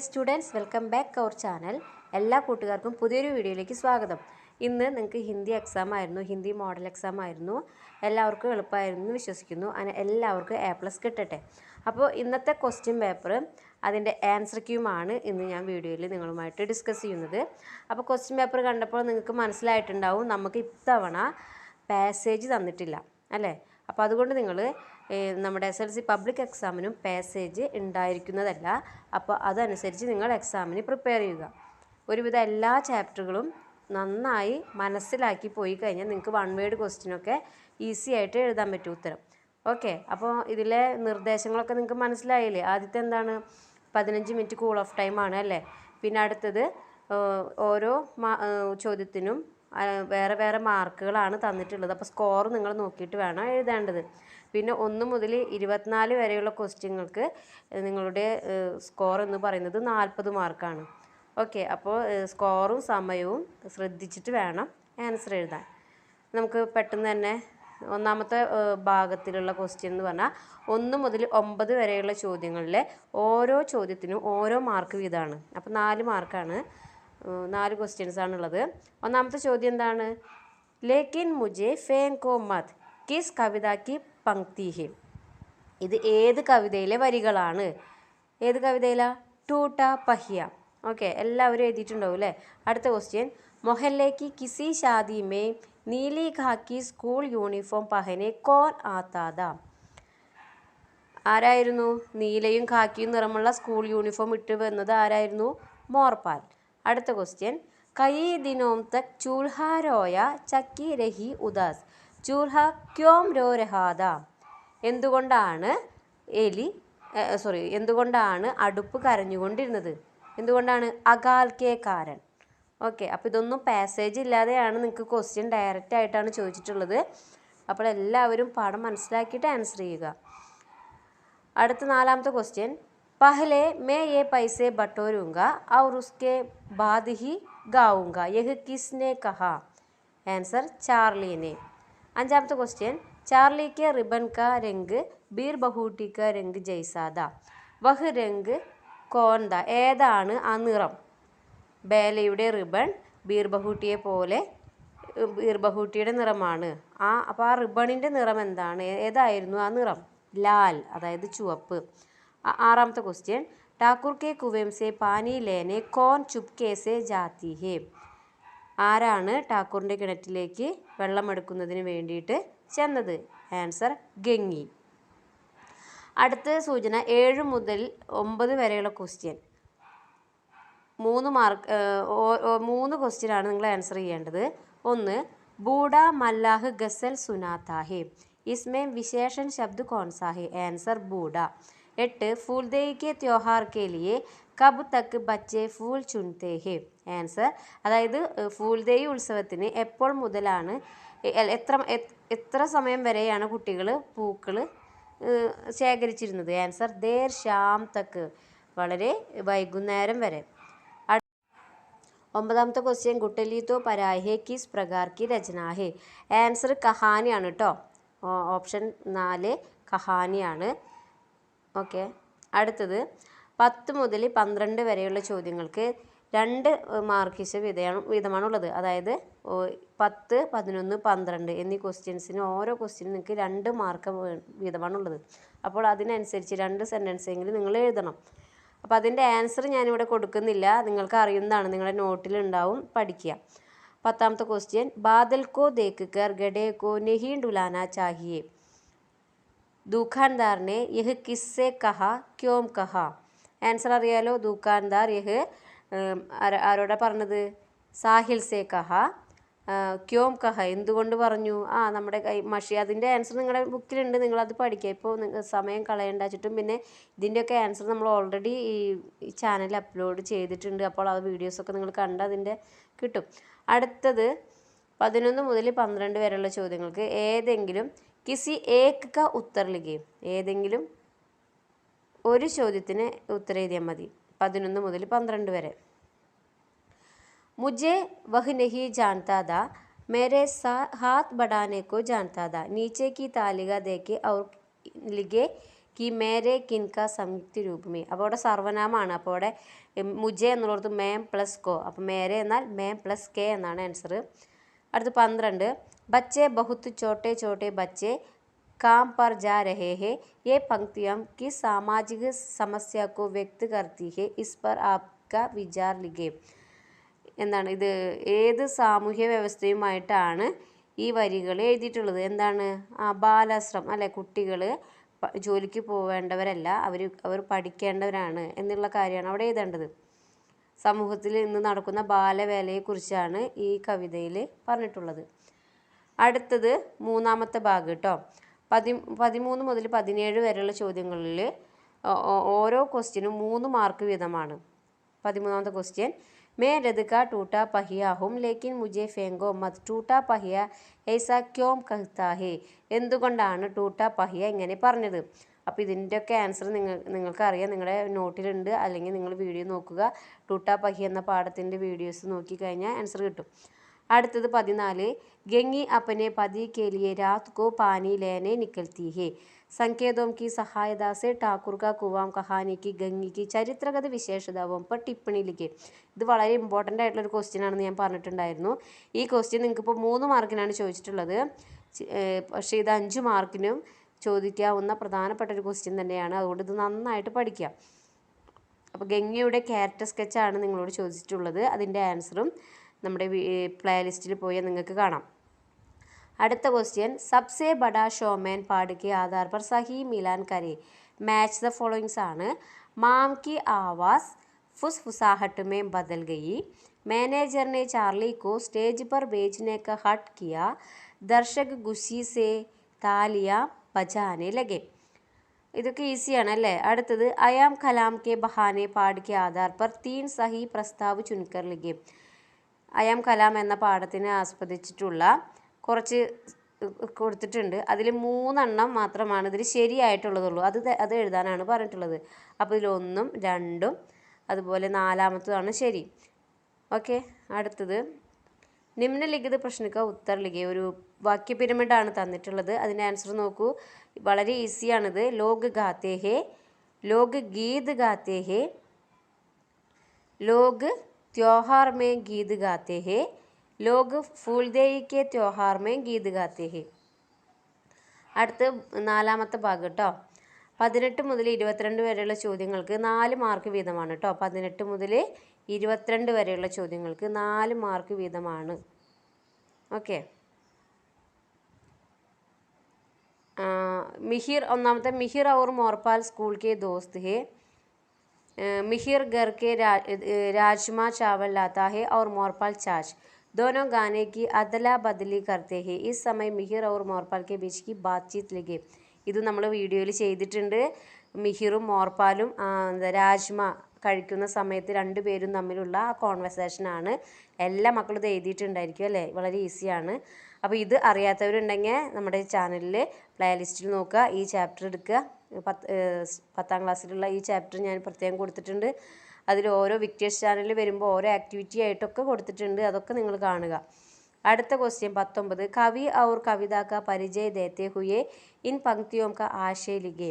Dear students, welcome back our channel. എല്ലാ കൂട്ടുകാർക്കും പുതിയൊരു വീഡിയോയിലേക്ക് സ്വാഗതം. ഇന്ന് നിങ്ങൾക്ക് ഹിന്ദി എക്സാം ആയിരുന്നു, ഹിന്ദി മോഡൽ എക്സാം ആയിരുന്നു. എല്ലാവർക്കും എളുപ്പമായിരുന്നു എന്ന് വിശ്വസിക്കുന്നു. അങ്ങനെ എല്ലാവർക്കും A+ കിട്ടട്ടെ. അപ്പോൾ ഇന്നത്തെ ക്വസ്റ്റ്യൻ പേപ്പർ അതിൻ്റെ ആൻസർ ക്യൂമാണ് ഇന്ന് ഞാൻ വീഡിയോയിൽ നിങ്ങളുമായിട്ട് ഡിസ്കസ് ചെയ്യുന്നത്. അപ്പോൾ ക്വസ്റ്റ്യൻ പേപ്പർ കണ്ടപ്പോൾ നിങ്ങൾക്ക് മനസ്സിലായിട്ടുണ്ടാവും നമുക്ക് ഇത്തവണ പാസേജ് തന്നിട്ടില്ല അല്ലേ. അപ്പോൾ അതുകൊണ്ട് നിങ്ങൾ നമ്മുടെ SLC പബ്ലിക് എക്സാമിനും പാസേജ് ഉണ്ടായിരിക്കുന്നതല്ല. അപ്പോൾ അതനുസരിച്ച് നിങ്ങൾ എക്സാമിന് പ്രിപ്പയർ ചെയ്യുക. ഒരുവിധം എല്ലാ ചാപ്റ്ററുകളും നന്നായി മനസ്സിലാക്കി പോയി കഴിഞ്ഞാൽ നിങ്ങൾക്ക് വൺ വേർഡ് ക്വസ്റ്റ്യനൊക്കെ ഈസി ആയിട്ട് എഴുതാൻ പറ്റും ഉത്തരം. ഓക്കെ, അപ്പോൾ ഇതിലെ നിർദ്ദേശങ്ങളൊക്കെ നിങ്ങൾക്ക് മനസ്സിലായില്ലേ? ആദ്യത്തെ എന്താണ്, 15 മിനിറ്റ് കൂൾ ഓഫ് ടൈമാണ് അല്ലേ. പിന്നെ അടുത്തത് ഓരോ ചോദ്യത്തിനും വേറെ വേറെ മാർക്കുകളാണ് തന്നിട്ടുള്ളത്. അപ്പോൾ സ്കോർ നിങ്ങൾ നോക്കിയിട്ട് വേണം എഴുതേണ്ടത്. പിന്നെ 1 മുതൽ 24 വരെയുള്ള ക്വസ്റ്റ്യങ്ങൾക്ക് നിങ്ങളുടെ സ്കോർ എന്ന് പറയുന്നത് 40 മാർക്കാണ്. ഓക്കെ, അപ്പോൾ സ്കോറും സമയവും ശ്രദ്ധിച്ചിട്ട് വേണം ആൻസർ എഴുതാൻ. നമുക്ക് പെട്ടെന്ന് തന്നെ ഒന്നാമത്തെ ഭാഗത്തിലുള്ള ക്വസ്റ്റ്യൻ എന്ന് പറഞ്ഞാൽ 1 മുതൽ 9 വരെയുള്ള ചോദ്യങ്ങളിലെ ഓരോ ചോദ്യത്തിനും ഓരോ മാർക്ക് വീതമാണ്. അപ്പോൾ 4 മാർക്കാണ്, 4 ക്വസ്റ്റ്യൻസ് ആണുള്ളത്. ഒന്നാമത്തെ ചോദ്യം എന്താണ്? ലേക്കിൻ മുജെ ഫേൻ കോ മത് കിസ് കവിത കി പങ്ക്തി ഹെ. ഇത് ഏത് കവിതയിലെ വരികളാണ്? ഏത് കവിതയിലാണ്? ടൂട്ട പഹിയ. ഓക്കെ, എല്ലാവരും എഴുതിയിട്ടുണ്ടാവും അല്ലേ. അടുത്ത question, മൊഹല്ലേക്ക് കിസി Shaadi may Neeli Khakee school uniform പഹനെ കോൻ ആത്താത. ആരായിരുന്നു നീലയും ഖാക്കിയും നിറമുള്ള സ്കൂൾ യൂണിഫോം ഇട്ട് വന്നത്? ആരായിരുന്നു? മോർപാൽ. അടുത്ത ക്വസ്റ്റ്യൻ, കയി ദിനോം തക് ചൂൽഹ രോയ ചക്കി രഹി ഉദാസ് ചൂൽഹ ക്യോം രോ രഹാദ. എന്തുകൊണ്ടാണ് അടുപ്പ് കരഞ്ഞുകൊണ്ടിരുന്നത്? എന്തുകൊണ്ടാണ്? അകാൽ കെ കാരൻ. ഓക്കെ, അപ്പോൾ ഇതൊന്നും പാസേജ് ഇല്ലാതെയാണ് നിങ്ങൾക്ക് ക്വസ്റ്റ്യൻ ഡയറക്റ്റ് ആയിട്ടാണ് ചോദിച്ചിട്ടുള്ളത്. അപ്പോൾ എല്ലാവരും പാഠം മനസ്സിലാക്കിയിട്ട് ആൻസർ ചെയ്യുക. അടുത്ത 4ാമത്തെ ക്വസ്റ്റ്യൻ, പഹലെ മേ യെ പൈസെ ബട്ടോരൂങ്ക ഔർ ഉസ്കെ ബാദ് ഹി ഗാऊंगा യഹ് കിസ്നെ കഹാ. ആൻസർ ചാർലിനെ. 5ാമത്തെ ക്വസ്റ്റ്യൻ, ചാർലി കെ റിബൻ കാ രംഗ് ബീർ ബഹൂട്ടി കാ രംഗ് ജൈസാദ വഹ് രംഗ് കോൺദ. ഏതാണ് ആ നിറം? ബേലയുടെ റിബൺ ബീർ ബഹൂട്ടിയെ പോലെ ബീർ ബഹൂട്ടിയുടെ നിറമാണ്. അപ്പോൾ ആ റിബണിൻ്റെ നിറം എന്താണ്? ഏതായിരുന്നു ആ നിറം? ലാൽ, അതായത് ചുവപ്പ്. 6ാമത്തെ ക്വസ്റ്റ്യൻ, ഠാക്കൂർ കെ കുവേം സെ പാനി ലേനെ കോൻ ചുപ്കെ സെ ജാത്തി ഹെ. ആരാണ് ഠാക്കൂറിൻ്റെ കിണറ്റിലേക്ക് വെള്ളമെടുക്കുന്നതിന് വേണ്ടിയിട്ട് ചെന്നത്? ആൻസർ ഗംഗി. അടുത്ത സൂചന, 7 മുതൽ 9 വരെയുള്ള ക്വസ്റ്റ്യൻ 3 ക്വസ്റ്റ്യനാണ് നിങ്ങൾ ആൻസർ ചെയ്യേണ്ടത്. 1, ബൂഡ മല്ലാഹ് ഗസൽ സുനാത്ത ഹെ इसमें विशेषण शब्द कौन सा है? आंसर बूढ़ा. 8, फूलदेई के त्योहार के लिए कब तक बच्चे फूल चुनते हैं? ആൻസർ, അതായത് ഫൂൽദേയി ഉത്സവത്തിന് എപ്പോൾ മുതലാണ് എത്ര സമയം വരെയാണ് കുട്ടികൾ പൂക്കൾ ശേഖരിച്ചിരുന്നത്? ആൻസർ ദേർ ഷാം തക്ക്, വളരെ വൈകുന്നേരം വരെ. 9ാമത്തെ ക്വസ്റ്റ്യൻ, ഗുട്ടലി തോ പരാഹെ കിസ് പ്രകാർ കി രചന ഹെ. ആൻസർ കഹാനിയാണ് കേട്ടോ. ഓപ്ഷൻ 4 കഹാനിയാണ്. ഓക്കെ, അടുത്തത് 10 മുതൽ 12 വരെയുള്ള ചോദ്യങ്ങൾക്ക് 2 മാർക്ക് വീതമാണുള്ളത്. അതായത് 10, 11, 12 എന്നീ ക്വസ്റ്റ്യൻസിന് ഓരോ ക്വസ്റ്റ്യനും നിങ്ങൾക്ക് 2 മാർക്ക് വീതമാണുള്ളത്. അപ്പോൾ അതിനനുസരിച്ച് 2 സെൻറ്റൻസെങ്കിലും നിങ്ങൾ എഴുതണം. അപ്പോൾ അതിൻ്റെ ആൻസർ ഞാനിവിടെ കൊടുക്കുന്നില്ല, നിങ്ങൾക്ക് അറിയുന്നതാണ്, നിങ്ങളുടെ നോട്ടിലുണ്ടാവും, പഠിക്കുക. 10ാമത്തെ ക്വസ്റ്റ്യൻ, ബാദൽ കോ ദേഖ് കർ ഗഡെ കോ നഹീ ഡുലാന ചാഹിയെ ദുഖാൻദാറിനെ യഹ് കിസ്സെ കഹ ക്യോം കഹ. ആൻസർ അറിയാലോ. ദുഖാൻദാർ യഹ് ആരോടാ പറഞ്ഞത്? സാഹിൽ സെ കഹ. ക്യോം കഹ, എന്തുകൊണ്ട് പറഞ്ഞു? നമ്മുടെ മഷി. അതിൻ്റെ ആൻസർ നിങ്ങളുടെ ബുക്കിലുണ്ട്, നിങ്ങളത് പഠിക്കുക. ഇപ്പോൾ സമയം കളയേണ്ട വെച്ചിട്ടും. പിന്നെ ഇതിൻ്റെയൊക്കെ ആൻസർ നമ്മൾ ഓൾറെഡി ഈ ചാനലിൽ അപ്ലോഡ് ചെയ്തിട്ടുണ്ട്. അപ്പോൾ ആ വീഡിയോസൊക്കെ നിങ്ങൾ കണ്ട് അതിൻ്റെ കിട്ടും. അടുത്തത് 11 മുതൽ 12 വരെയുള്ള ചോദ്യങ്ങൾക്ക് ഏതെങ്കിലും കിസി ഏക് ക ഉത്തർ ലിഖേ. ഏതെങ്കിലും ഒരു ചോദ്യത്തിന് ഉത്തരം എഴുതിയാൽ മതി. 11 മുതൽ 12 വരെ. मुझे वह नहीं जानता था, मेरे हाथ बढ़ाने को जानता था, नीचे की तालिका देके और लिखे कि मेरे किनका സംയുക്ത രൂപ में. അപ്പോൾ അവിടെ സർവനാമമാണ്. അപ്പോൾ അവിടെ മുജെ എന്നുള്ളത് മേം പ്ലസ് കോ. അപ്പോൾ മേരെ എന്നാൽ മേം പ്ലസ് കെ എന്നാണ് ആൻസർ. അടുത്ത് 12. बच्चे बहुत छोटे छोटे बच्चे काम पर जा रहे हैं. ये पंक्तियाँ किस सामाजिक समस्या को व्यक्त करती है. इस पर आपका विचार लिखिए. എന്താണ് ഇത് ഏത് സാമൂഹ്യ വ്യവസ്ഥയുമായിട്ടാണ് ഈ വരികൾ എഴുതിയിട്ടുള്ളത്? എന്താണ്? ബാലാശ്രമം അല്ലെ, കുട്ടികൾ ജോലിക്ക് പോവേണ്ടവരല്ല, അവർ പഠിക്കേണ്ടവരാണ് എന്നുള്ള കാര്യമാണ് അവിടെ എഴുതേണ്ടത്. സമൂഹത്തിൽ ഇന്ന് നടക്കുന്ന ബാലവേലയെക്കുറിച്ചാണ് ഈ കവിതയിൽ പറഞ്ഞിട്ടുള്ളത്. അടുത്തത് മൂന്നാമത്തെ ഭാഗം കേട്ടോ. 13 മുതൽ 17 വരെയുള്ള ചോദ്യങ്ങളിൽ ഓരോ ക്വസ്റ്റ്യനും 3 മാർക്ക് വീതമാണ്. 13ാമത്തെ ക്വസ്റ്റ്യൻ, मैं रथ का टूटा पहिया हूँ लेकिन मुझे फेंको मत. टूटा पहिया ऐसा क्यों कहता है. എന്തുകൊണ്ടാണ് ടൂട്ടാ പഹിയ ഇങ്ങനെ പറഞ്ഞത്? അപ്പോൾ ഇതിൻ്റെയൊക്കെ ആൻസർ നിങ്ങൾക്കറിയാം, നിങ്ങളുടെ നോട്ടിലുണ്ട്, അല്ലെങ്കിൽ നിങ്ങൾ വീഡിയോ നോക്കുക. ടൂട്ടാ പഹിയ എന്ന പാഠത്തിൻ്റെ വീഡിയോസ് നോക്കിക്കഴിഞ്ഞാൽ ആൻസർ കിട്ടും. അടുത്തത് 14. गंगी अपने पति के लिए रात को पानी लेने निकलती है. संकेतों की सहायता से ठाकुर का कुआं कहानी की गंगी की ചരിത്രഗത വിശേഷതാവും पर टिप्पणी लिखे. ഇത് വളരെ ഇമ്പോർട്ടൻ്റ് ആയിട്ടുള്ളൊരു ക്വസ്റ്റ്യൻ ആണെന്ന് ഞാൻ പറഞ്ഞിട്ടുണ്ടായിരുന്നു. ഈ ക്വസ്റ്റ്യൻ നിങ്ങൾക്കിപ്പോൾ 3 മാർക്കിനാണ് ചോദിച്ചിട്ടുള്ളത്. പക്ഷേ ഇത് 5 മാർക്കിനും ചോദിക്കാവുന്ന പ്രധാനപ്പെട്ട ഒരു ക്വസ്റ്റ്യൻ തന്നെയാണ്. അതുകൊണ്ട് ഇത് നന്നായിട്ട് പഠിക്കുക. അപ്പോൾ ഗംഗയുടെ ക്യാരക്ടർ സ്കെച്ചാണ് നിങ്ങളോട് ചോദിച്ചിട്ടുള്ളത്. അതിൻ്റെ ആൻസറും നമ്മുടെ പ്ലേലിസ്റ്റിൽ പോയാൽ നിങ്ങൾക്ക് കാണാം. അടുത്ത ക്വസ്റ്റ്യൻ, സബ്സെ ബഡാ ഷോമാൻ പാട് കെ ആധാർ पर സഹി മിലാൻ കരെ. मैच द फॉलोइंग्स ആണ്. माम की आवाज़ फुसफुसाहट में बदल गई. मैनेजर ने चार्ली को स्टेज पर भेजने का हट किया. दर्शक खुशी से तालियां बजाने लगे. ഇതൊക്കെ ഈസിയാണ് അല്ലേ? അടുത്തത്, അയാം കലാം കെ ബഹാനെ പാട് കെ ആധാർ पर 3 സഹി പ്രസ്താവ് ചുൻകർ ലിഖെ. അയാം കലാം എന്ന പാഠത്തിനെ ആസ്പദിച്ചിട്ടുള്ള കുറച്ച് കൊടുത്തിട്ടുണ്ട്. അതിൽ 3 എണ്ണം മാത്രമാണ് ഇതിൽ ശരിയായിട്ടുള്ളതുള്ളൂ. അത് എഴുതാനാണ് പറഞ്ഞിട്ടുള്ളത്. അപ്പോൾ ഇതിൽ 1ഉം 2ഉം അതുപോലെ 4ാമത്തതാണ് ശരി. ഓക്കെ. അടുത്തത്, നിമ്നലിഖിത പ്രശ്നക്ക ഉത്തർ ലിഖെ. ഒരു വാക്യ പിരമിഡാണ് തന്നിട്ടുള്ളത്. അതിൻ്റെ ആൻസർ നോക്കൂ, വളരെ ഈസിയാണിത്. ലോഗ് ഗാത്തെ ഹേ, ലോഗ് ഗീത് ഗാത്തെ ഹേ, ലോഗ് त्योहार में गीत गाते हैं, लोग फूलदेई के त्योहार में गीत गाते हैं. അടുത്ത 4ാമത്തെ ഭാഗം കേട്ടോ. 18 മുതൽ 22 വരെയുള്ള ചോദ്യങ്ങൾക്ക് 4 മാർക്ക് വീതമാണ് കേട്ടോ. 18 മുതൽ 22 വരെയുള്ള ചോദ്യങ്ങൾക്ക് 4 മാർക്ക് വീതമാണ്. ഓക്കെ. മിഹിർ, ഒന്നാമത്തെ, മിഹിർ और मोरपाल स्कूल के दोस्त है. मिहिर घर के राजमा चावल लाता है और मोरपाल छाछ. दोनों गाने की अदला बदली करते हैं. इस समय मिहिर और मोरपाल के बीच की बातचीत लिखे. ഇത് നമ്മൾ വീഡിയോയിൽ ചെയ്തിട്ടുണ്ട്. മിഹിറും മോർപ്പാലും രാജ്മ കഴിക്കുന്ന സമയത്ത് 2 പേരും തമ്മിലുള്ള ആ കോൺവെർസേഷനാണ്. എല്ലാ മക്കളും ഇത് എഴുതിയിട്ടുണ്ടായിരിക്കും അല്ലേ? വളരെ ഈസിയാണ്. അപ്പോൾ ഇത് അറിയാത്തവരുണ്ടെങ്കിൽ നമ്മുടെ ചാനലിൽ പ്ലേലിസ്റ്റിൽ നോക്കുക, ഈ ചാപ്റ്റർ എടുക്കുക. 10ാം ക്ലാസ്സിലുള്ള ഈ ചാപ്റ്റർ ഞാൻ പ്രത്യേകം കൊടുത്തിട്ടുണ്ട്. അതിൽ ഓരോ വിക്ടേഴ്സ് ചാനലിൽ വരുമ്പോൾ ഓരോ ആക്ടിവിറ്റി ആയിട്ടൊക്കെ കൊടുത്തിട്ടുണ്ട്. അതൊക്കെ നിങ്ങൾ കാണുക. അടുത്ത ക്വസ്റ്റ്യൻ 19. കവി और कविता का परिचय देते हुए इन पंक्तियों का आशय लिखे.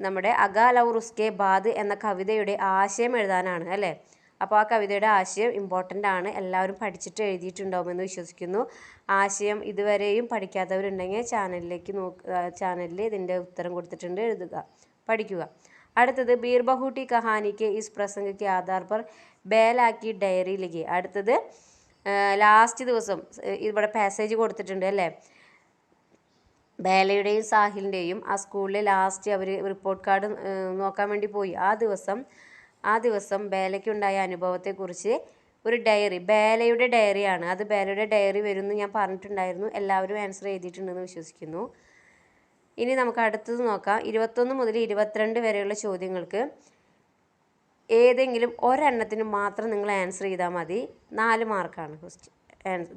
നമ്മുടെ അകാൽ ഔർ ഉസ്കെ ബാദ് എന്ന കവിതയുടെ ആശയം എഴുതാനാണ് അല്ലേ? അപ്പോൾ ആ കവിതയുടെ ആശയം ഇമ്പോർട്ടൻ്റ് ആണ്. എല്ലാവരും പഠിച്ചിട്ട് എഴുതിയിട്ടുണ്ടാവുമെന്ന് വിശ്വസിക്കുന്നു. ആശയം ഇതുവരെയും പഠിക്കാത്തവരുണ്ടെങ്കിൽ ചാനലിൽ ഇതിൻ്റെ ഉത്തരം കൊടുത്തിട്ടുണ്ട്, എഴുതുക, പഠിക്കുക. അടുത്തത്, ബീർബഹൂട്ടി കഹാനിക്ക് ഇസ് പ്രസംഗയ്ക്ക് ആധാർ पर ബേലാക്കി ഡയറി ലിഖെ. അടുത്തത്, ലാസ്റ്റ് ദിവസം ഇവിടെ പാസേജ് കൊടുത്തിട്ടുണ്ട് അല്ലേ? ബേലയുടെയും സാഹിലിൻ്റെയും ആ സ്കൂളിൽ ലാസ്റ്റ് അവർ റിപ്പോർട്ട് കാർഡ് നോക്കാൻ വേണ്ടി പോയി. ആ ദിവസം ബേലയ്ക്കുണ്ടായ അനുഭവത്തെക്കുറിച്ച് ഒരു ഡയറി, ബേലയുടെ ഡയറിയാണ് അത്. ബേലയുടെ ഡയറി വരുമെന്ന് ഞാൻ പറഞ്ഞിട്ടുണ്ടായിരുന്നു. എല്ലാവരും ആൻസർ എഴുതിയിട്ടുണ്ടെന്ന് വിശ്വസിക്കുന്നു. ഇനി നമുക്ക് അടുത്തത് നോക്കാം. 21 മുതൽ 22 വരെയുള്ള ചോദ്യങ്ങൾക്ക് ഏതെങ്കിലും ഒരെണ്ണത്തിന് മാത്രം നിങ്ങൾ ആൻസർ ചെയ്താൽ മതി. 4 മാർക്കാണ്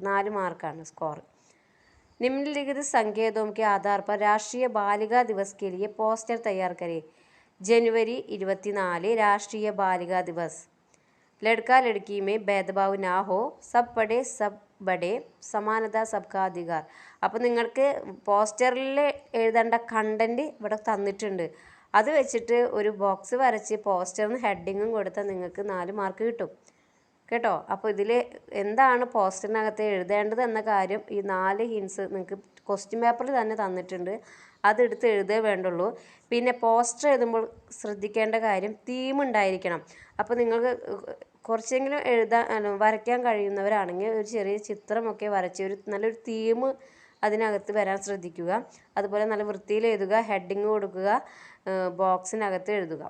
4 മാർക്കാണ് സ്കോർ. निम्नलिखित संकेतों के आधार पर राष्ट्रीय बालिका दिवस के लिए पोस्टर तैयार करें. जनवरी 24 राष्ट्रीय बालिका दिवस. लड़का लड़की में भेदभाव ना हो, सब पढ़े सब ബഡേ സമാനത സബ്കാ അധികാർ. അപ്പോൾ നിങ്ങൾക്ക് പോസ്റ്ററിൽ എഴുതേണ്ട കണ്ടൻറ്റ് ഇവിടെ തന്നിട്ടുണ്ട്. അത് വെച്ചിട്ട് ഒരു ബോക്സ് വരച്ച് പോസ്റ്ററിന് ഹെഡിങ്ങും കൊടുത്താൽ നിങ്ങൾക്ക് 4 മാർക്ക് കിട്ടും കേട്ടോ. അപ്പോൾ ഇതിൽ എന്താണ് പോസ്റ്ററിനകത്ത് എഴുതേണ്ടത് എന്ന കാര്യം ഈ 4 ഹിൻസ് നിങ്ങൾക്ക് ക്വസ്റ്റ്യൻ പേപ്പറിൽ തന്നെ തന്നിട്ടുണ്ട്. അതെടുത്ത് എഴുതേ വേണ്ടുള്ളൂ. പിന്നെ പോസ്റ്റർ എഴുതുമ്പോൾ ശ്രദ്ധിക്കേണ്ട കാര്യം തീം ഉണ്ടായിരിക്കണം. അപ്പോൾ നിങ്ങൾക്ക് കുറച്ചെങ്കിലും വരയ്ക്കാൻ കഴിയുന്നവരാണെങ്കിൽ ഒരു ചെറിയ ചിത്രമൊക്കെ വരച്ച് നല്ലൊരു തീം അതിനകത്ത് വരാൻ ശ്രദ്ധിക്കുക. അതുപോലെ നല്ല വൃത്തിയിൽ എഴുതുക, ഹെഡിങ് കൊടുക്കുക, ബോക്സിനകത്ത് എഴുതുക.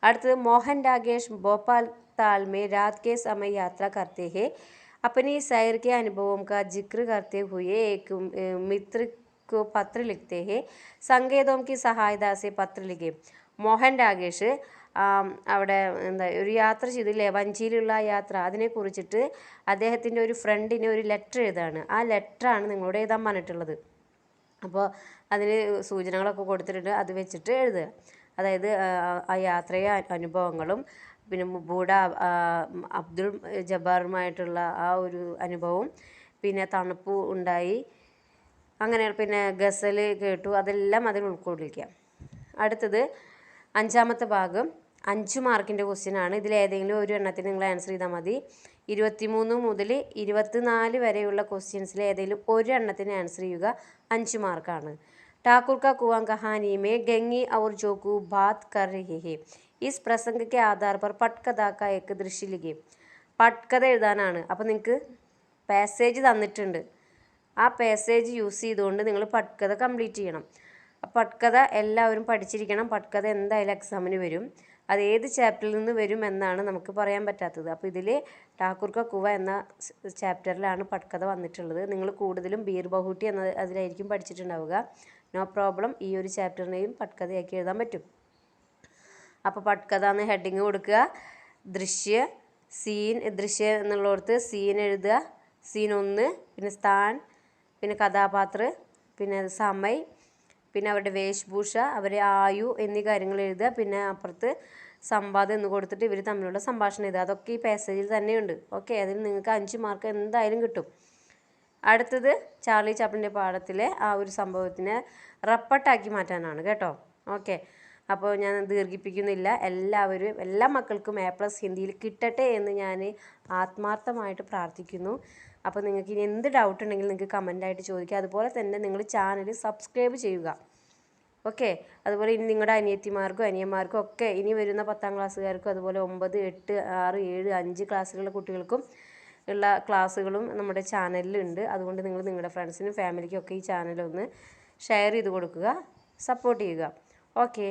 അടുത്തത് मोहन राकेश भोपाल ताल में रात के समय यात्रा करते हैं. अपनी सैर के अनुभवों का जिक्र करते हुए एक मित्र को पत्र लिखते हैं. संकेतों की सहायता से पत्र लिखे. മോഹൻ രാകേഷ് അവിടെ ഒരു യാത്ര ചെയ്തില്ലേ, വഞ്ചിയിലുള്ള യാത്ര, അതിനെക്കുറിച്ചിട്ട് അദ്ദേഹത്തിൻ്റെ ഒരു ഫ്രണ്ടിന് ഒരു ലെറ്റർ എഴുതാണ്. ആ ലെറ്ററാണ് നിങ്ങളോട് എഴുതാൻ പറഞ്ഞിട്ടുള്ളത്. അപ്പോൾ അതിന് സൂചനകളൊക്കെ കൊടുത്തിട്ടുണ്ട്. അത് വെച്ചിട്ട് എഴുതുക. അതായത് ആ യാത്രയെ അനുഭവങ്ങളും പിന്നെ ബൂഡ അബ്ദുൾ ജബ്ബാറുമായിട്ടുള്ള ആ ഒരു അനുഭവവും പിന്നെ തണുപ്പ് ഉണ്ടായി അങ്ങനെ പിന്നെ ഗസൽ കേട്ടു, അതെല്ലാം അതിൽ ഉൾക്കൊള്ളിക്കുക. അടുത്തത് 5ാമത്തെ ഭാഗം 5 മാർക്കിൻ്റെ ക്വസ്റ്റ്യനാണ്. ഇതിലേതെങ്കിലും ഒരു എണ്ണത്തിന് നിങ്ങൾ ആൻസർ ചെയ്താൽ മതി. 23 മുതൽ 24 വരെയുള്ള ക്വസ്റ്റ്യൻസിൽ ഏതെങ്കിലും ഒരു എണ്ണത്തിന് ആൻസർ ചെയ്യുക. 5 മാർക്കാണ്. ठाकुर का कुआं कहानी में गंगी और जोकू बात कर रहे हैं. इस प्रसंग के आधार पर पटकथा का एक दृश्य लिखे. പട്കഥ എഴുതാനാണ്. അപ്പോൾ നിങ്ങൾക്ക് പാസേജ് തന്നിട്ടുണ്ട്. ആ പാസേജ് യൂസ് ചെയ്തുകൊണ്ട് നിങ്ങൾ പട്കഥ കംപ്ലീറ്റ് ചെയ്യണം. പട്കഥ എല്ലാവരും പഠിച്ചിരിക്കണം. പട്കഥ എന്തായാലും എക്സാമിന് വരും. അത് ഏത് ചാപ്റ്ററിൽ നിന്ന് വരും എന്നാണ് നമുക്ക് പറയാൻ പറ്റാത്തത്. അപ്പോൾ ഇതിൽ ഠാക്കൂർ കാ കുവ എന്ന ചാപ്റ്ററിലാണ് പട്കഥ വന്നിട്ടുള്ളത്. നിങ്ങൾ കൂടുതലും ബീർ ബഹൂട്ടി എന്ന അതിലായിരിക്കും പഠിച്ചിട്ടുണ്ടാവുക. നോ പ്രോബ്ലം, ഈ ഒരു ചാപ്റ്ററിനെയും പട്കഥയാക്കി എഴുതാൻ പറ്റും. അപ്പോൾ പട്കഥ എന്ന് ഹെഡിങ് കൊടുക്കുക. ദൃശ്യ എന്നുള്ളടത്ത് സീൻ എഴുതുക. സീൻ 1, പിന്നെ സ്ഥാൻ, പിന്നെ കഥാപാത്ര, പിന്നെ സമയ്, പിന്നെ അവരുടെ വേഷഭൂഷ, അവരെ ആയു എന്നീ കാര്യങ്ങൾ എഴുതുക. പിന്നെ അപ്പുറത്ത് സംവാദം എന്ന് കൊടുത്തിട്ട് ഇവർ തമ്മിലുള്ള സംഭാഷണം എഴുതുക. അതൊക്കെ ഈ പാസേജിൽ തന്നെയുണ്ട്. ഓക്കെ, അതിൽ നിങ്ങൾക്ക് 5 മാർക്ക് എന്തായാലും കിട്ടും. അടുത്തത് ചാർലി ചാപ്ലിൻ്റെ പാഠത്തിലെ ആ ഒരു സംഭവത്തിനെ റപ്പട്ടാക്കി മാറ്റാനാണ് കേട്ടോ. ഓക്കെ, അപ്പോൾ ഞാൻ ദീർഘിപ്പിക്കുന്നില്ല. എല്ലാ മക്കൾക്കും A+ ഹിന്ദിയിൽ കിട്ടട്ടെ എന്ന് ഞാൻ ആത്മാർത്ഥമായിട്ട് പ്രാർത്ഥിക്കുന്നു. അപ്പോൾ നിങ്ങൾക്ക് ഇനി എന്ത് ഡൗട്ട് ഉണ്ടെങ്കിലും നിങ്ങൾക്ക് കമൻ്റായിട്ട് ചോദിക്കുക. അതുപോലെ തന്നെ നിങ്ങൾ ചാനൽ സബ്സ്ക്രൈബ് ചെയ്യുക. ഓക്കെ, അതുപോലെ ഇനി നിങ്ങളുടെ അനിയത്തിമാർക്കും അനിയന്മാർക്കും ഒക്കെ ഇനി വരുന്ന 10ാം ക്ലാസ്സുകാർക്കും അതുപോലെ 9, 8, 6, 7, 5 ക്ലാസ്സിലുള്ള കുട്ടികൾക്കും ഉള്ള ക്ലാസ്സുകളും നമ്മുടെ ചാനലിലുണ്ട്. അതുകൊണ്ട് നിങ്ങൾ നിങ്ങളുടെ ഫ്രണ്ട്സിനും ഫാമിലിക്കും ഒക്കെ ഈ ചാനലൊന്ന് ഷെയർ ചെയ്ത് കൊടുക്കുക, സപ്പോർട്ട് ചെയ്യുക. ഓക്കെ.